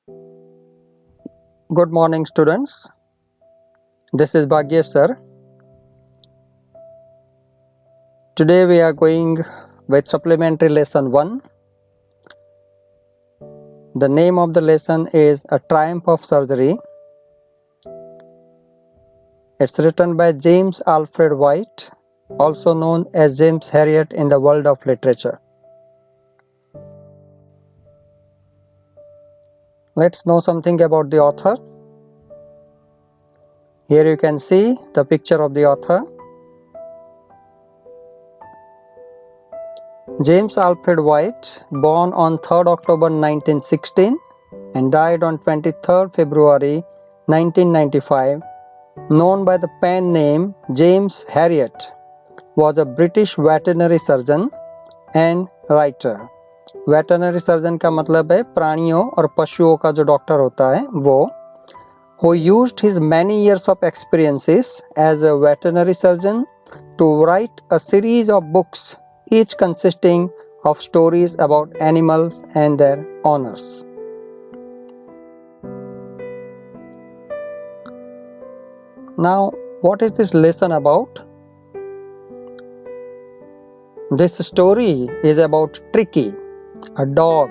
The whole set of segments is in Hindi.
Good morning, students. This is Bhagyesh sir. Today we are going with supplementary lesson 1. The name of the lesson is A Triumph of Surgery. It's written by James Alfred White, also known as James Herriot in the world of literature. Let's know something about the author. Here you can see the picture of the author. James Alfred White, born on 3rd October 1916 and died on 23rd February 1995, known by the pen name James Herriot, was a British veterinary surgeon and writer. Veterinary surgeon का मतलब है प्राणियों और पशुओं का जो डॉक्टर होता है वो. who used his many years of experiences as a veterinary surgeon to write a series of books, each consisting of stories about animals and their owners. Now, what is this lesson about? This story is about Tricky, a dog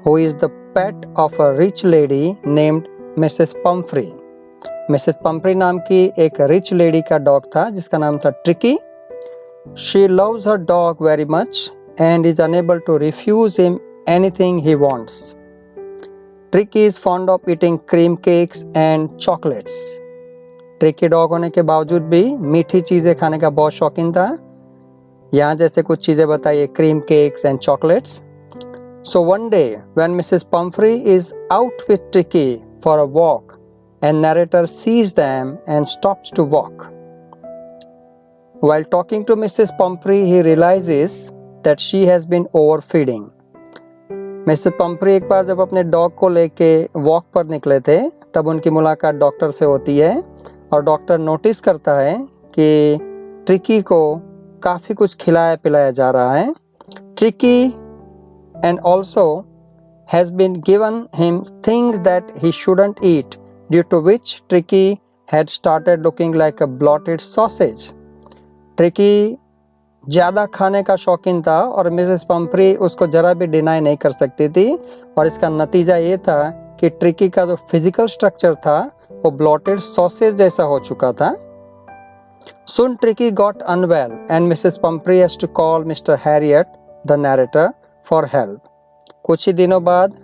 who is the pet of a rich lady named Mrs. Pumphrey. Mrs. Pumphrey नाम की एक रिच लेडी का डॉग था जिसका नाम था tricky. She loves her dog very much and is unable to refuse him anything he wants. Tricky is fond of eating cream cakes and chocolates. Tricky dog होने के बावजूद भी मीठी चीज़ें खाने का बहुत शौकीन था. यहाँ जैसे कुछ चीज़ें बताइए, cream cakes and chocolates. So one day, when Mrs. Pumphrey is out with Tricky for a walk, and narrator sees them and stops to walk. While talking to Mrs. Pumphrey, he realizes that she has been overfeeding. Mrs. Pumphrey एक बार जब अपने डॉग को लेके वॉक पर निकले थे, तब उनकी मुलाकात डॉक्टर से होती है और डॉक्टर नोटिस करता है कि ट्रिकी को काफ़ी कुछ खिलाया पिलाया जा रहा है. Tricky and also has been given him things that he shouldn't eat, due to which Tricky had started looking like a bloated sausage. Tricky ज़्यादा खाने का शौकीन था और मिसेस पंफ्री उसको ज़रा भी डिनाई नहीं कर सकती थी, और इसका नतीजा ये था कि ट्रिकी का जो फिजिकल स्ट्रक्चर था वो ब्लॉटेड सॉसेज जैसा हो चुका था. Soon Tricky got unwell and Mrs. Pumphrey has to call Mr. Herriot, the narrator, for help. कुछ ही दिनों बाद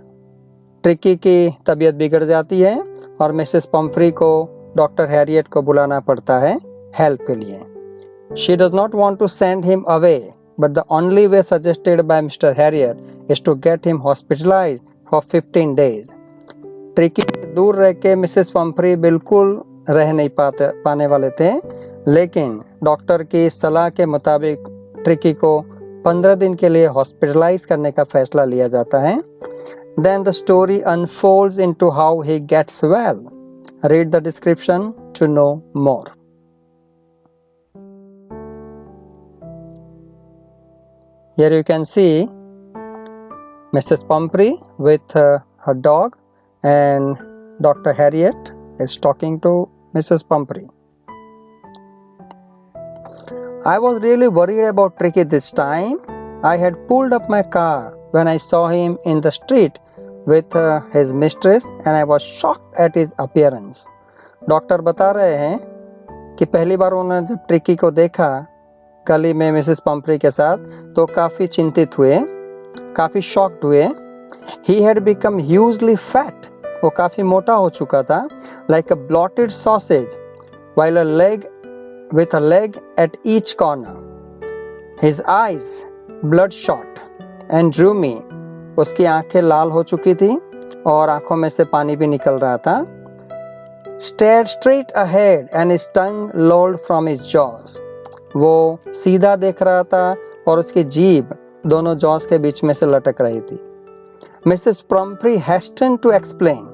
ट्रिकी की तबीयत बिगड़ जाती है और मिसेस पंफ्री को डॉक्टर हैरियट को बुलाना पड़ता है हेल्प के लिए. She does not want to send him away, but the only way suggested by Mr. Herriot is to get him hospitalized for 15 days. Tricky से दूर रह के मिसेस पंफ्री बिल्कुल रह नहीं पाने वाले थे, लेकिन डॉक्टर की सलाह के मुताबिक ट्रिकी को 15 दिन के लिए हॉस्पिटलाइज करने का फैसला लिया जाता है. Then the story unfolds into how he gets well. Read the description to know more. Here you can see Mrs. Pumphrey with her dog, and Dr. Herriot is talking to Mrs. Pumphrey. I was really worried about Tricky this time. I had pulled up my car when I saw him in the street with his mistress and I was shocked at his appearance. Doctor बता रहे हैं कि पहली बार उन्होंने जब ट्रिकी को देखा गली में मिसेस पंफ्री के साथ तो काफ़ी चिंतित हुए, काफ़ी शॉक्ड हुए. He had become hugely fat. वो काफ़ी मोटा हो चुका था, like a blotted sausage, while with a leg at each corner. His eyes bloodshot and rheumy. उसकी आंखें लाल हो चुकी थी और आंखों में से पानी भी निकल रहा था. Stared straight ahead and his tongue lolled from his jaws. वो सीधा देख रहा था और उसकी जीभ दोनों जॉस के बीच में से लटक रही थी. Mrs. Pumphrey hastened to explain.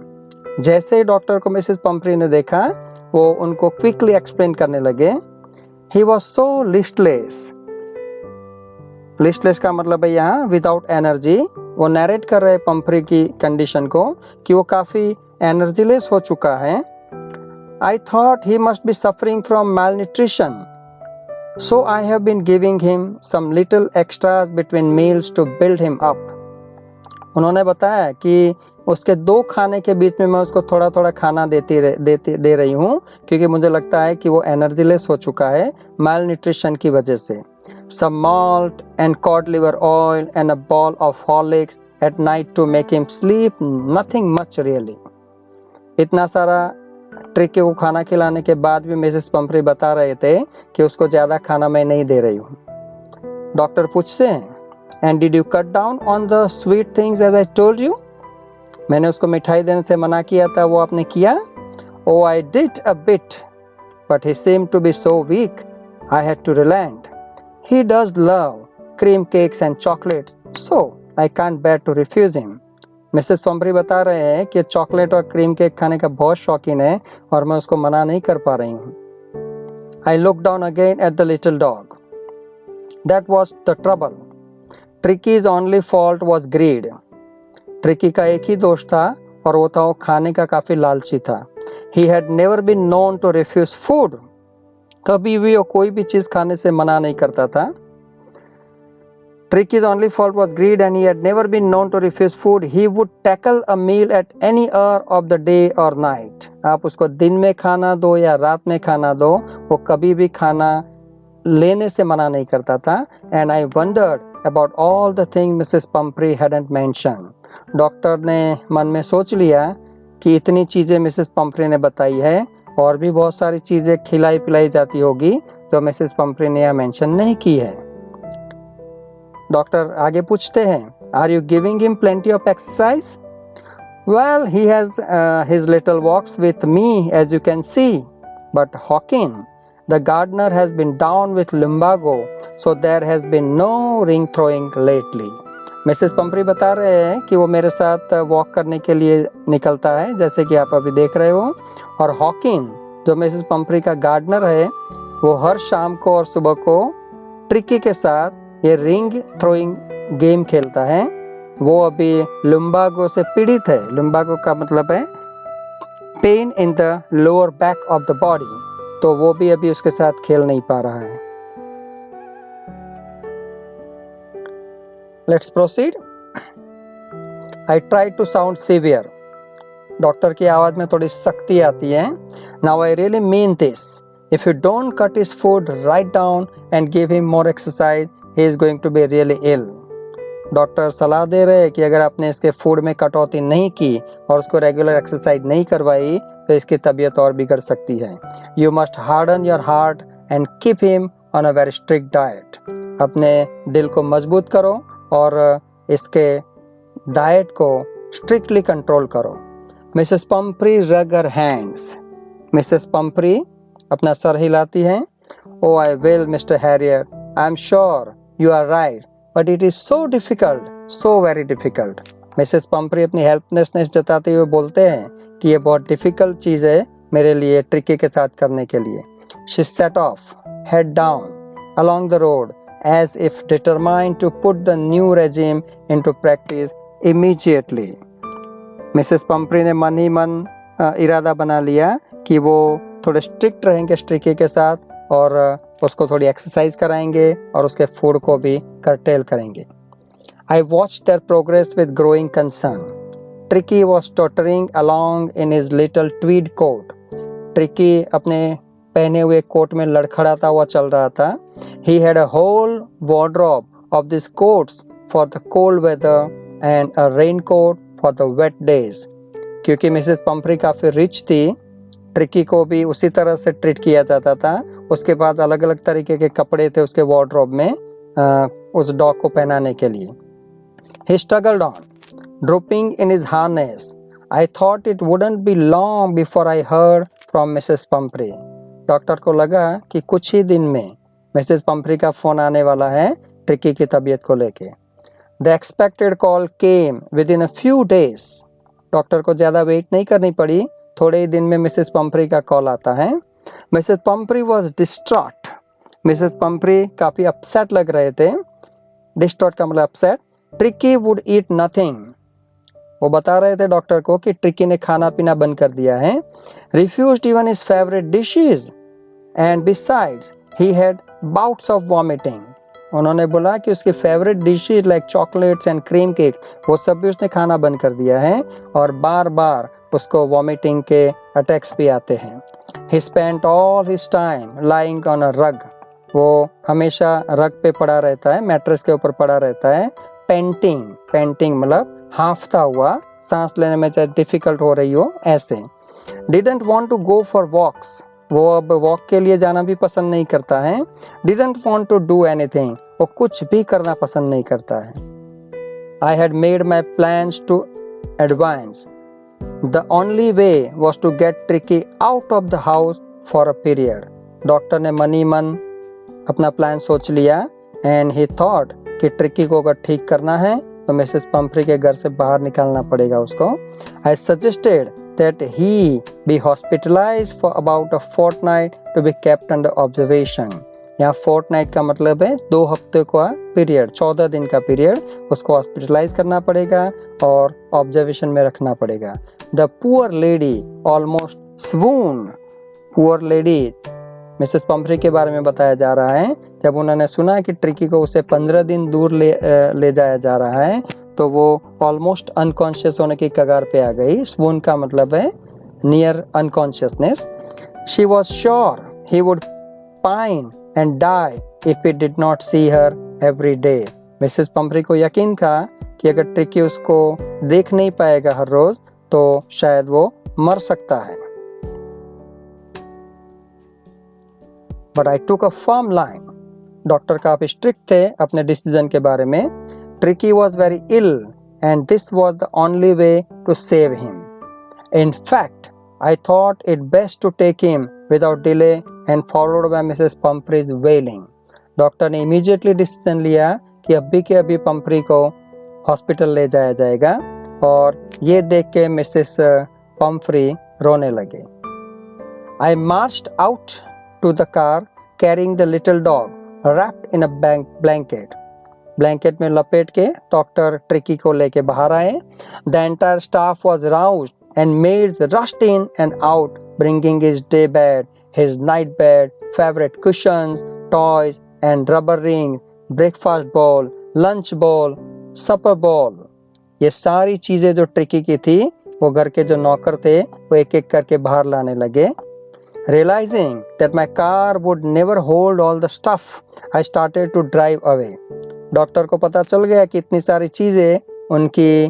जैसे ही डॉक्टर को मिसेस पंफ्री ने देखा, वो उनको क्विकली एक्सप्लेन करने लगे. He was so listless, listless का मतलब है यहाँ विदाउट एनर्जी। वो नरेट कर रहे हैं पंफ्री की कंडीशन को कि वो काफ़ी एनर्जीलेस हो चुका है। I thought he must be suffering from malnutrition, so I have been giving him some little extras between meals to build him up. उन्होंने बताया कि उसके 2 खाने के बीच में मैं उसको थोड़ा थोड़ा खाना दे रही हूँ, क्योंकि मुझे लगता है कि वो एनर्जीलेस हो चुका है मैल न्यूट्रिशन की वजह से। Some malt and cod liver oil and a ball of Horlicks at night to make him sleep, nothing much really. इतना सारा ट्रिकी को खाना खिलाने के बाद भी मिसेस पंफ्री बता रहे थे कि उसको ज़्यादा खाना मैं नहीं दे रही हूँ। डॉक्टर पूछते हैं, and did you cut down on the sweet things as I told you? मैंने उसको मिठाई देने से मना किया था, वो आपने किया? Oh I did a bit, but he seemed to be so weak, I had to relent. He does love cream cakes and chocolates, so I can't bear to refuse him. Mrs Pumphrey बता रहे हैं कि चॉकलेट और क्रीम केक खाने का बहुत शौकीन है और मैं उसको मना नहीं कर पा रही हूँ। I looked down again at the little dog. That was the trouble. Tricky's only fault was greed. Tricky का एक ही दोष था और वो था वो खाने का काफ़ी लालची था। He had never been known to refuse food. कभी भी वो कोई भी चीज़ खाने से मना नहीं करता था। Tricky's only fault was greed and he had never been known to refuse food. He would tackle a meal at any hour of the day or night. आप उसको दिन में खाना दो या रात में खाना दो, वो कभी भी खाना लेने से मना नहीं करता था। And I wondered about all the things Mrs. Pumphrey hadn't mentioned. Doctor ने मन में सोच लिया कि इतनी चीज़ें मिसेस पंफ्री ने बताई है और भी बहुत सारी चीज़ें खिलाई पिलाई जाती होगी जो मिसेस पंफ्री ने यहाँ मेंशन नहीं की है। डॉक्टर आगे पूछते हैं, are you giving him plenty of exercise? Well he has his little walks with me as you can see, but Hodgkin the gardener has been down with lumbago, so there has been no ring throwing lately. Mrs Pumphrey बता रहे हैं कि वो मेरे साथ वॉक करने के लिए निकलता है, जैसे कि आप अभी देख रहे हो, और हॉकिन जो मिसेस पंफ्री का गार्डनर है वो हर शाम को और सुबह को ट्रिकी के साथ ये रिंग थ्रोइंग गेम खेलता है। वो अभी lumbago से पीड़ित है। lumbago का मतलब है pain in the lower back of the body, तो वो भी अभी उसके साथ खेल नहीं पा रहा है। Let's proceed. I tried to sound severe. Doctor की आवाज़ में थोड़ी सख्ती आती है। Now I really mean this. If you don't cut his food right down and give him more exercise, he is going to be really ill. Doctor सलाह दे रहे हैं कि अगर आपने इसके फूड में कटौती नहीं की और उसको रेगुलर एक्सरसाइज नहीं करवाई तो इसकी तबीयत और बिगड़ सकती है। You must harden your heart and keep him on a very strict diet. अपने दिल को मजबूत करो और इसके डाइट को स्ट्रिक्टली कंट्रोल करो। Mrs Pomfrey wrung her hands. Mrs Pomfrey अपना सर हिलाती हैं। Oh I will Mr Herriot, I am sure you are right, but it is so difficult, so very difficult. Mrs Pomfrey अपनी हेल्पलेसनेस जताते हुए बोलते हैं कि ये बहुत डिफिकल्ट चीज़ है मेरे लिए ट्रिकी के साथ करने के लिए। She said of head down along the road as if determined to put the new regime into practice immediately. Mrs Pomfrey ने मन ही मन इरादा बना लिया कि वो थोड़े स्ट्रिक्ट रहेंगे ट्रिकी के साथ और उसको थोड़ी एक्सरसाइज कराएंगे और उसके फूड को भी करटेल करेंगे। I watched their progress with growing concern. Tricky was tottering along in his little tweed coat. Tricky अपने पहने हुए कोट में लड़खड़ाता हुआ चल रहा था। He had a whole wardrobe of these coats for the cold weather and a raincoat for the wet days. क्योंकि मिसेस पंफ्री काफ़ी रिच थी, ट्रिकी को भी उसी तरह से ट्रीट किया जाता था। उसके पास अलग अलग तरीके के कपड़े थे उसके वार्डरोब में उस डॉग को पहनाने के लिए। He struggled on, dropping in his harness. I thought it wouldn't be long before I heard from Mrs. Pumphrey. Doctor को लगा कि कुछ ही दिन में मिसेस पंफ्री का फ़ोन आने वाला है ट्रिकी की तबीयत को लेके। The expected call came with in a few days. Doctor को ज़्यादा वेट नहीं करनी पड़ी, थोड़े ही दिन में मिसेस पंफ्री का कॉल आता है। Mrs Pomfrey was distraught. Mrs Pomfrey काफ़ी अपसेट लग रहे थे। डिस्ट्रॉट का मतलब upset. Tricky would eat nothing, वो बता रहे थे डॉक्टर को कि ट्रिकी ने खाना पीना बंद कर दिया है। Refused even his favourite dishes and besides he had bouts of vomiting, उन्होंने बोला कि उसके favourite dishes like chocolates and cream cake वो सब भी उसने खाना बंद कर दिया है और बार बार उसको वॉमिटिंग के अटैक्स भी आते हैं। He spent all his time lying on a rug, वो हमेशा रग पे पड़ा रहता है, मैट्रेस के ऊपर पड़ा रहता है। पेंटिंग मतलब हांफता हुआ, सांस लेने में चाहे डिफिकल्ट हो रही हो ऐसे। Didn't want to go for walks, वो अब वॉक के लिए जाना भी पसंद नहीं करता है। Didn't want to do anything, वो कुछ भी करना पसंद नहीं करता है। I had made my plans to advance. The only way was to get Tricky out of the house for a period. Doctor ने मनी मन अपना प्लान सोच लिया and he thought कि ट्रिकी को अगर ठीक करना है तो मिसेस पंफ्री के घर से बाहर निकालना पड़ेगा उसको। I suggested that he be hospitalized for about a fortnight to be kept under observation. यहाँ फोर्टनाइट का मतलब है 2 हफ्ते का पीरियड, 14 दिन का पीरियड, उसको हॉस्पिटलाइज करना पड़ेगा और ऑब्जर्वेशन में रखना पड़ेगा। The poor lady almost swoon, poor lady Mrs Pomfrey के बारे में बताया जा रहा है। जब उन्होंने सुना कि ट्रिकी को उसे 15 दिन दूर ले जाया जा रहा है तो वो ऑलमोस्ट अनकॉन्शियस होने की कगार पे आ गई। स्वून का मतलब है near unconsciousness. She was sure he would pine and die if he did not see her every day. Mrs Pomfrey को यकीन था कि अगर ट्रिकी उसको देख नहीं पाएगा हर रोज तो शायद वो मर सकता है। But I took a firm line. Doctor काफी स्ट्रिक्ट थे अपने डिसीजन के बारे में। Tricky was very ill and this was the only way to save him. In fact, I thought it best to take him without delay and followed by Mrs. Pumphrey's wailing. Doctor ने इमीडिएटली डिसीजन लिया कि अभी के अभी पंफ्री को हॉस्पिटल ले जाया जाएगा और ये देख के मिसेस पंफ्री रोने लगे। I marched out to the car carrying the little dog wrapped in a blanket. Blanket में लपेट के डॉक्टर ट्रिकी को लेके बाहर आए। The entire staff was roused and maids rushed in and out bringing his day bed, his night bed, favorite cushions, toys and rubber rings, breakfast bowl, lunch bowl, supper bowl. ये सारी चीजें जो ट्रिकी की थी वो घर के जो नौकर थे वो एक एक करके बाहर लाने लगे। Realizing that my car would never hold all the stuff, I started to drive away. Doctor को पता चल गया कि इतनी सारी चीजें उनकी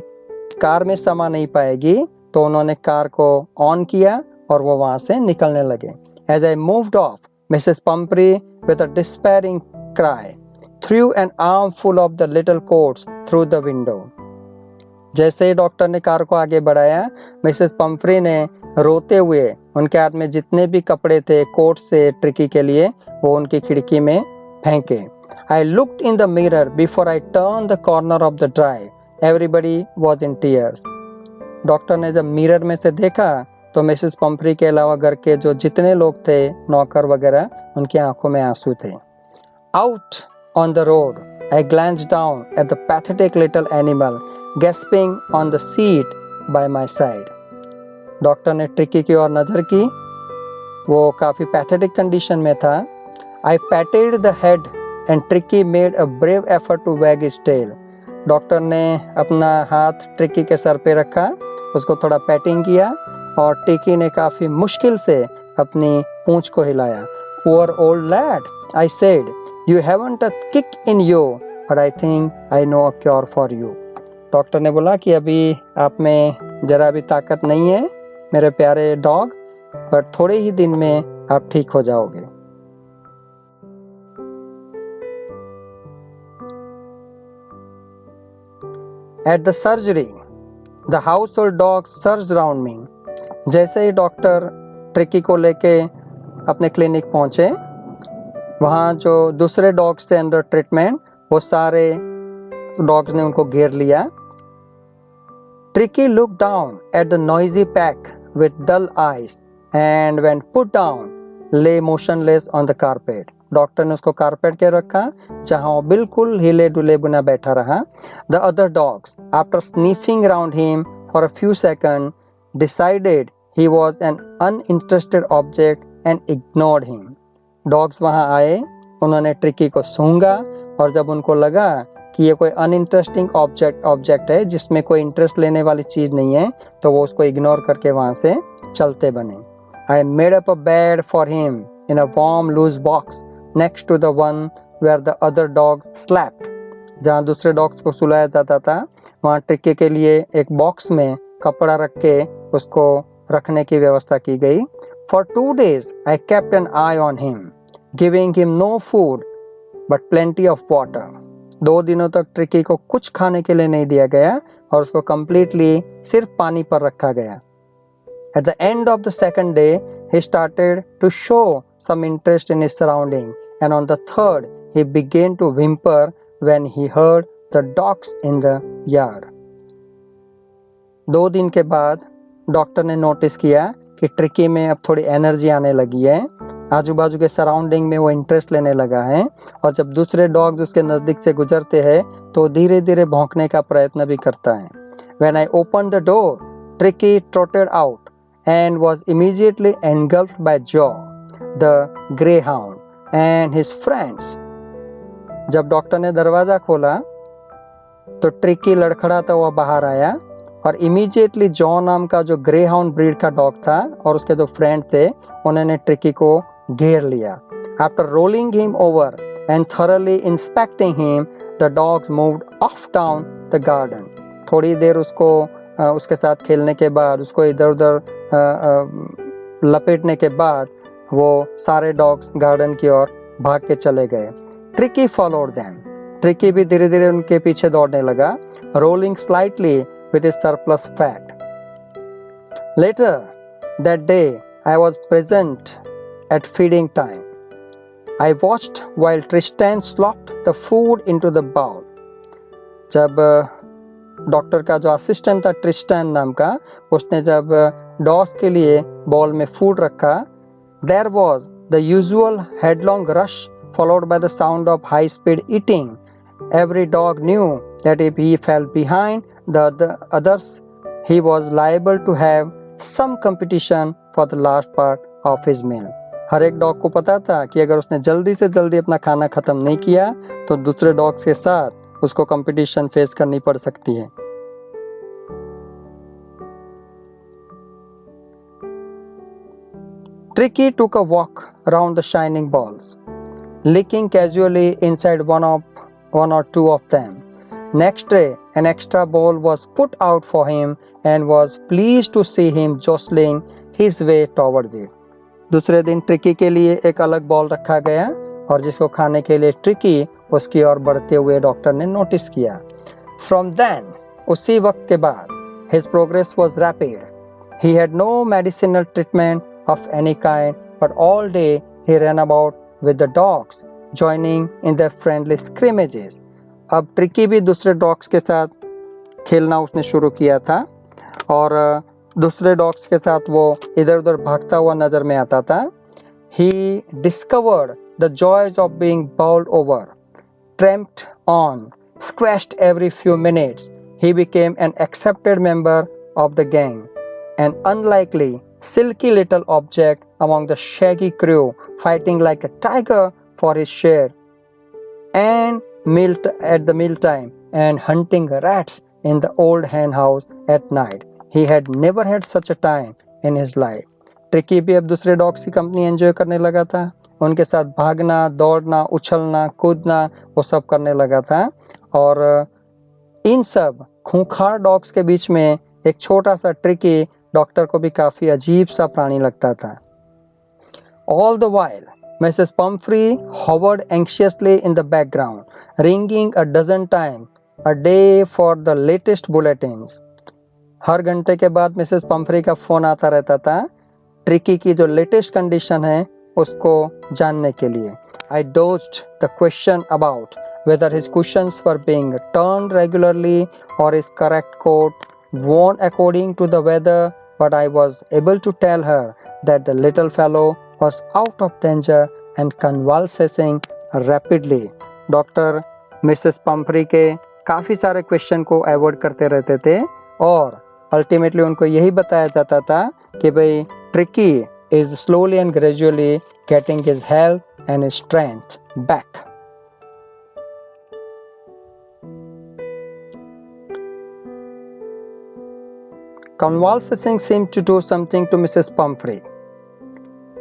कार में समा नहीं पाएगी तो उन्होंने कार को ऑन किया और वो वहां से निकलने लगे। As I moved off, Mrs. Pumphrey, with a despairing cry, threw an armful of the little coats through the window. जैसे ही डॉक्टर ने कार को आगे बढ़ाया, मिसेस पंफ्री ने रोते हुए उनके हाथ में जितने भी कपड़े थे कोट से ट्रिकी के लिए वो उनकी खिड़की में फेंके। I looked in the mirror before I turned the corner of the drive. Everybody was in tears. Doctor ने जब मिरर में से देखा तो मिसेस पंफ्री के अलावा घर के जो जितने लोग थे नौकर वगैरह उनकी आंखों में आंसू थे। Out on the road, I glanced down at the pathetic little animal gasping on the seat by my side. Doctor ने ट्रिकी की ओर नजर की, वो काफी पैथेटिक कंडीशन में था। I patted the head and Tricky made a brave effort to wag his tail. Doctor ने अपना हाथ ट्रिकी के सर पे रखा, उसको थोड़ा पैटिंग किया और ट्रिकी ने काफी मुश्किल से अपनी पूंछ को हिलाया। Poor old lad, I said, you haven't a kick in you, but I think I know a cure for you. Doctor ने बोला कि अभी आप में जरा भी ताकत नहीं है मेरे प्यारे डॉग, पर थोड़े ही दिन में आप ठीक हो जाओगे। At the surgery, the household dog surged around me. जैसे ही डॉक्टर ट्रिकी को लेके अपने क्लिनिक पहुंचे, वहाँ जो दूसरे डॉग्स थे अंडर ट्रीटमेंट वो सारे डॉग्स ने उनको घेर लिया। Tricky looked down at the noisy pack with dull eyes and when put down lay motionless on the carpet. Doctor ने उसको कारपेट के रखा जहां वो बिल्कुल हिले डुले बुना बैठा रहा. The other dogs after sniffing around him for a few second decided he was an uninterested object and ignored him. Dogs वहां आए, उन्होंने ट्रिकी को सूंघा और जब उनको लगा कि ये कोई अनइंटरेस्टिंग ऑब्जेक्ट है जिसमें कोई इंटरेस्ट लेने वाली चीज नहीं है, तो वो उसको इग्नोर करके वहां से चलते बने. I made up a bed for him in a warm loose box next to the one where the other dogs slept. जहाँ दूसरे डॉग्स को सुलाया जाता था वहाँ ट्रिकी के लिए एक बॉक्स में कपड़ा रख के उसको रखने की व्यवस्था की गई. For 2 days I kept an eye on him, giving him no food but plenty of water. 2 दिनों तक ट्रिकी को कुछ खाने के लिए नहीं दिया गया और उसको कंप्लीटली सिर्फ पानी पर रखा गया. At the end of the second day, he started to show some interest in his surrounding, and on the third, he began to whimper when he heard the dogs in the yard. 2 दिन के बाद डॉक्टर ने नोटिस किया कि ट्रिकी में अब थोड़ी एनर्जी आने लगी है, आजू बाजू के सराउंडिंग में वो इंटरेस्ट लेने लगा है और जब दूसरे डॉग्स उसके नज़दीक से गुजरते हैं तो धीरे धीरे भौंकने का प्रयत्न भी करता है. When I opened the door, Tricky trotted out and was immediately engulfed by Joe, the greyhound, and his friends. जब डॉक्टर ने दरवाजा खोला तो ट्रिकी लड़खड़ाता हुआ बाहर आया और इमीडिएटली जॉ नाम का जो ग्रेहाउंड ब्रीड का डॉग था और उसके जो फ्रेंड थे उन्होंने ट्रिकी को घेर लिया. After rolling him over and thoroughly inspecting him the dogs moved of down the garden. थोड़ी देर उसके साथ खेलने के बाद, उसको इधर उधर लपेटने के बाद वो सारे डॉग्स गार्डन की ओर भाग के चले गए. Tricky followed them. ट्रिकी भी धीरे धीरे उनके पीछे दौड़ने लगा, rolling slightly with his surplus fat. Later that day, I was present at feeding time. I watched while Tristan slopped the food into the bowl. जब डॉक्टर का जो असिस्टेंट था ट्रिस्टैन नाम का, उसने जब डॉग्स के लिए बॉल में फूड रखा, there was the usual headlong rush followed by the sound of high speed eating. Every dog knew that if he fell behind the others, he was liable to have some competition for the last part of his meal. हर एक डॉग को पता था कि अगर उसने जल्दी से जल्दी अपना खाना खत्म नहीं किया तो दूसरे डॉग्स के साथ उसको कंपटीशन फेस करनी पड़ सकती है. Tricky took a walk around the shining balls, licking casually inside one or two of them. Next day, an extra ball was put out for him and was pleased to see him jostling his way towards it. दूसरे दिन ट्रिकी के लिए एक अलग बॉल रखा गया और जिसको खाने के लिए ट्रिकी उसकी ओर बढ़ते हुए डॉक्टर ने नोटिस किया. From then, उसी वक्त के बाद, his progress was rapid. He had no medicinal treatment of any kind, but all day he ran about with the dogs, joining in their friendly scrimmages. अब ट्रिकी भी दूसरे डॉग्स के साथ खेलना उसने शुरू किया था और दूसरे डॉग्स के साथ वो इधर उधर भागता हुआ नज़र में आता था. He discovered the joys of being bowled over, tramped on, squashed every few minutes. He became an accepted member of the gang, an unlikely, silky little object among the shaggy crew, fighting like a tiger for his share, and at the mealtime, and hunting rats in the old hen house at night. He had never had such a time in his life. Tricky भी अब दूसरे डॉग्स की कंपनी एंजॉय करने लगा था. उनके साथ भागना, दौड़ना, उछलना, कूदना वो सब करने लगा था और इन सब खूंखार डॉग्स के बीच में एक छोटा सा ट्रिकी डॉक्टर को भी काफ़ी अजीब सा प्राणी लगता था. All the while, Mrs. Pumphrey hovered anxiously in the background, ringing a dozen times a day for the latest bulletins. हर घंटे के बाद मिसेस पंफ्री का फ़ोन आता रहता था ट्रिकी की जो लेटेस्ट कंडीशन है उसको जानने के लिए. I dodged the question about whether his cushions were being turned regularly or his correct coat worn according to the weather, but I was able to tell her that the little fellow was out of danger and convulsing rapidly. Doctor Mrs Pomfrey के काफ़ी सारे क्वेश्चन को अवॉइड करते रहते थे और अल्टीमेटली उनको यही बताया जाता था कि भाई tricky is slowly and gradually getting his health and his strength back. Convalescing seemed to do something to Mrs. Pumphrey.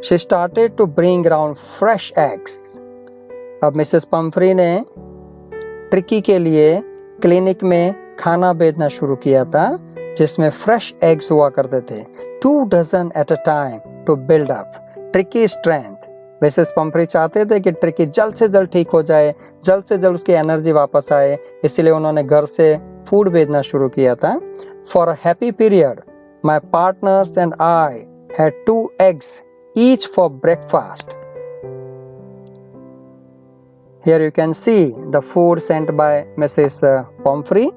She started to bring around fresh eggs. अब मिसेस पंफ्री ने ट्रिकी के लिए क्लिनिक में खाना भेजना शुरू किया था जिसमें फ्रेश एग्स हुआ करते थे, 2 dozen at a time to build up Tricki strength. Mrs Pumphrey चाहते थे कि ट्रिकी जल्द से जल्द ठीक हो जाए, जल्द से जल्द उसकी एनर्जी वापस आए, इसलिए उन्होंने घर से फूड भेजना शुरू किया था. For a happy period, my partners and I had 2 eggs each for breakfast. Here you can see the food sent by Mrs. Pumphrey.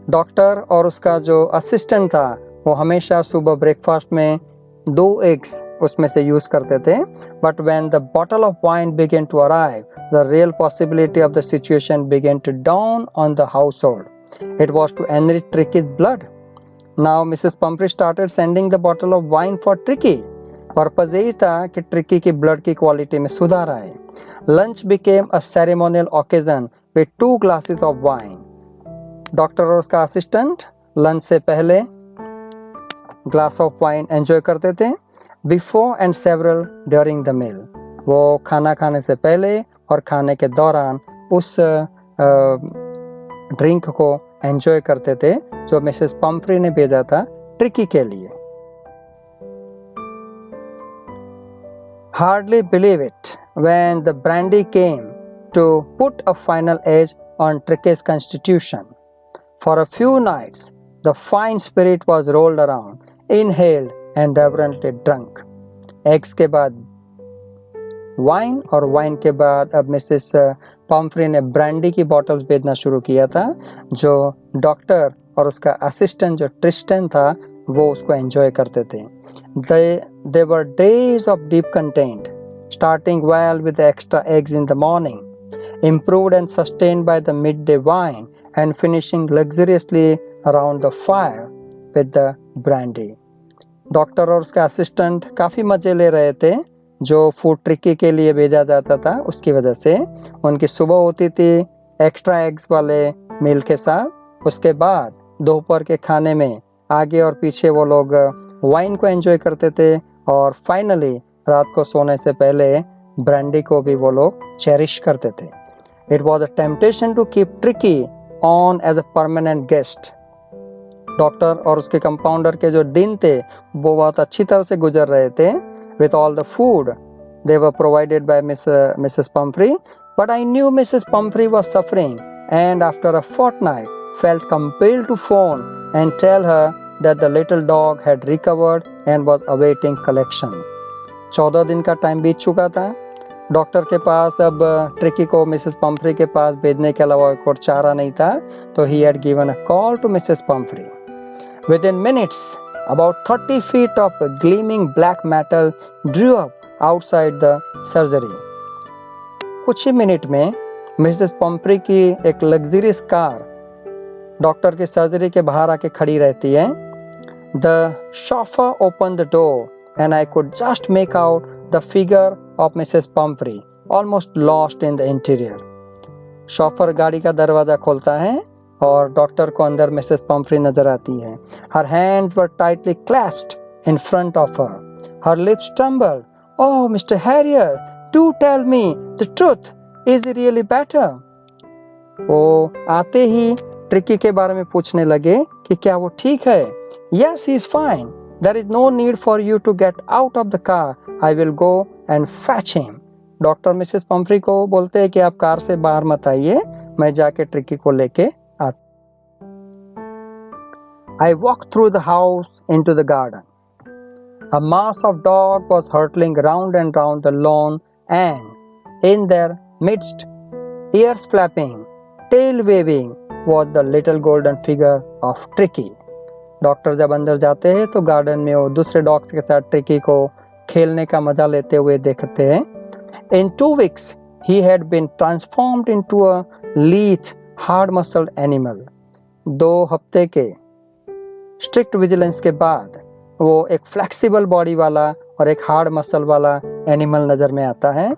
Doctor और उसका जो असिस्टेंट था वो हमेशा सुबह ब्रेकफास्ट में 2 एग्स उसमें से यूज करते थे. But when the bottle of wine began to arrive, the real possibility of the situation began to dawn on the household. It was to enrich Tricky's blood. Now Mrs. Pumphrey started sending the bottle of wine for Tricky. Purpose यही था कि ट्रिकी की ब्लड की क्वालिटी में सुधार आए. Lunch became a ceremonial occasion with 2 glasses of wine. Doctor और उसका असिस्टेंट लंच से पहले ग्लास ऑफ वाइन एंजॉय करते थे. Before and several during the meal. वो खाना खाने से पहले और खाने के दौरान उस ड्रिंक को एंजॉय करते थे जो मिसेस पंफ्री ने भेजा था ट्रिकी के लिए. Hardly believe it when the brandy came to put a final edge on Tricky's constitution. For a few nights, the fine spirit was rolled around, inhaled and reverently drunk. Eggs के बाद वाइन और वाइन के बाद अब मिसेस पंफ्री ने ब्रांडी की बॉटल्स भेजना शुरू किया था जो डॉक्टर और उसका असिस्टेंट जो ट्रिस्टन था वो उसको एंजॉय करते थे. They were days of deep content, starting well with the extra eggs in the morning, improved and sustained by the midday wine, and finishing luxuriously around the fire with the brandy. Doctor और उसका असिस्टेंट काफ़ी मज़े ले रहे थे जो फूड ट्रिकी के लिए भेजा जाता था. उसकी वजह से उनकी सुबह होती थी एक्स्ट्रा एग्स वाले मील के साथ. उसके बाद दोपहर के खाने में आगे और पीछे वो लोग वाइन को एंजॉय करते थे और फाइनली रात को सोने से पहले ब्रांडी को भी वो लोग चेरिश करते थे. It was a temptation to keep Tricki on as a permanent guest. Doctor और उसके कंपाउंडर के जो दिन थे वो बहुत अच्छी तरह से गुजर रहे थे with all the food they were provided by Mrs. Pumphrey. But I knew Mrs. Pumphrey was suffering and after a fortnight felt compelled to phone and tell her that the little dog had recovered and was awaiting collection. 14 दिन का टाइम बीत चुका था. डॉक्टर के पास अब ट्रिकी को मिसेस पंफ्री के पास भेजने के अलावा कोई चारा नहीं था तो he had given a call to Mrs. Pumphrey. Within minutes about 30 feet of gleaming black metal drew up outside the surgery. कुछ ही मिनट में मिसेस पंफ्री की एक लग्जरियस कार डॉक्टर की सर्जरी के बाहर आके खड़ी रहती है. The chauffeur opened the door and I could just make out the figure of Mrs. Pumphrey, almost lost in the interior. Chauffeur गाड़ी का दरवाजा खोलता है और डॉक्टर को अंदर मिसेस पंफ्री नजर आती है. Her hands were tightly clasped in front of her. Her lips trembled. Oh, Mr. Harrier, do tell me the truth. Is he really better? वो आते ही ट्रिकी के बारे में पूछने लगे कि क्या वो ठीक है. Yes, he is fine. There is no need for you to get out of the car. I will go and fetch him. Doctor Mrs Pomfrey को बोलते हैं कि आप कार से बाहर मत आइए, मैं जाके ट्रिकी को लेके आता. I walked through the house into the garden. A mass of dogs was hurtling round and round the lawn, and in their midst, ears flapping, tail waving, was the little golden figure of Tricky. Doctor जब अंदर जाते हैं तो गार्डन में वो दूसरे डॉग्स के साथ ट्रिकी को खेलने का मजा लेते हुए देखते हैं. In 2 weeks, he had been transformed into a lithe, hard-muscled animal. 2 हफ्ते के स्ट्रिक्ट विजिलेंस के बाद वो एक फ्लेक्सिबल बॉडी वाला और एक हार्ड मसल वाला एनिमल नजर में आता है.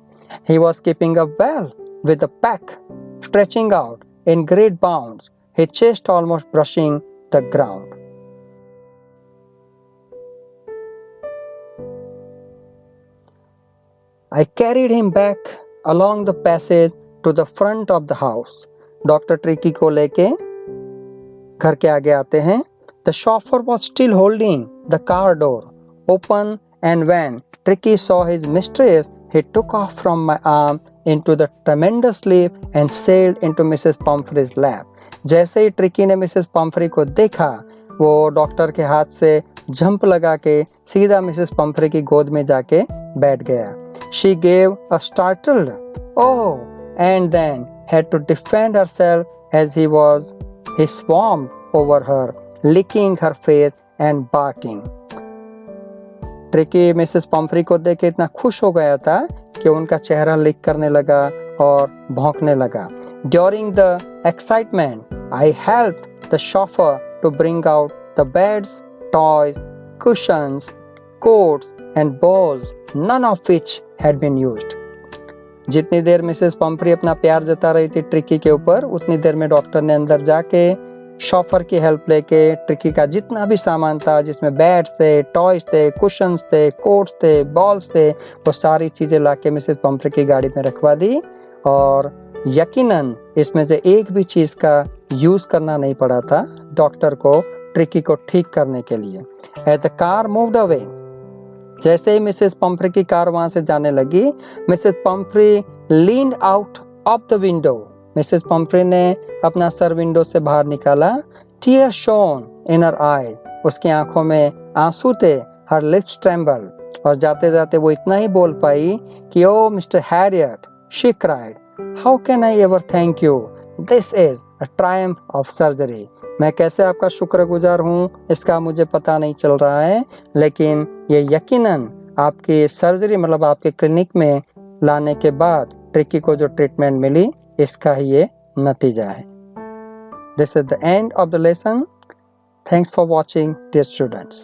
He was keeping up well with the pack, stretching out in great bounds, his chest almost brushing the ground. I carried him back along the passage to the front of the house. Doctor tricky को लेके घर के आगे आते हैं. The chauffeur was still holding the car door open, and when Tricky saw his mistress, he took off from my arm into the tremendous leap and sailed into Mrs. Pumphrey's lap. जैसे ही ट्रिकी ने मिसेस पम्फ्री को देखा, वो डॉक्टर के हाथ से जंप लगा के सीधा मिसेस पम्फ्री की गोद में जाके बैठ गया. She gave a startled "Oh!" and then had to defend herself as he swarmed over her, licking her face and barking. Tricky Mrs Pomfrey को देख के इतना खुश हो गया था कि उनका चेहरा लिक करने लगा और भौंकने लगा. During the excitement, I helped the chauffeur to bring out the beds, toys, cushions, coats and balls, none of which had been used. जितनी देर मिसेस पम्फ्री अपना प्यार जता रही थी ट्रिकी के ऊपर, उतनी देर में डॉक्टर ने अंदर जाके शॉफर की हेल्प लेके ट्रिकी का जितना भी सामान था, जिसमें बैट्स थे, टॉयज थे, कुशन्स थे, कोट्स थे, बॉल्स थे, वो सारी चीजें लाके मिसेस पम्फ्री की गाड़ी में रखवा दी. और यकीनन इसमें से एक भी चीज का यूज करना नहीं पड़ा था डॉक्टर को ट्रिकी को ठीक करने के लिए. As the car moved away, जैसे ही मिसेस पम्फ्री की कार वहां से जाने लगी, Mrs Pomfrey leaned out of the window. Mrs Pomfrey ने अपना सर विंडो से बाहर निकाला. Tears shone in her eyes, उसकी आंखों में आंसू थे. Her lips trembled, और जाते जाते वो इतना ही बोल पाई कि "Oh, Mr. Harriet," she cried, "how can I ever thank you? This is a triumph of surgery." मैं कैसे आपका शुक्रगुजार हूँ इसका मुझे पता नहीं चल रहा है, लेकिन ये यकीनन आपकी सर्जरी मतलब आपके क्लिनिक में लाने के बाद ट्रिकी को जो ट्रीटमेंट मिली, इसका ही ये नतीजा है. This is the end of the lesson. Thanks for watching, dear students.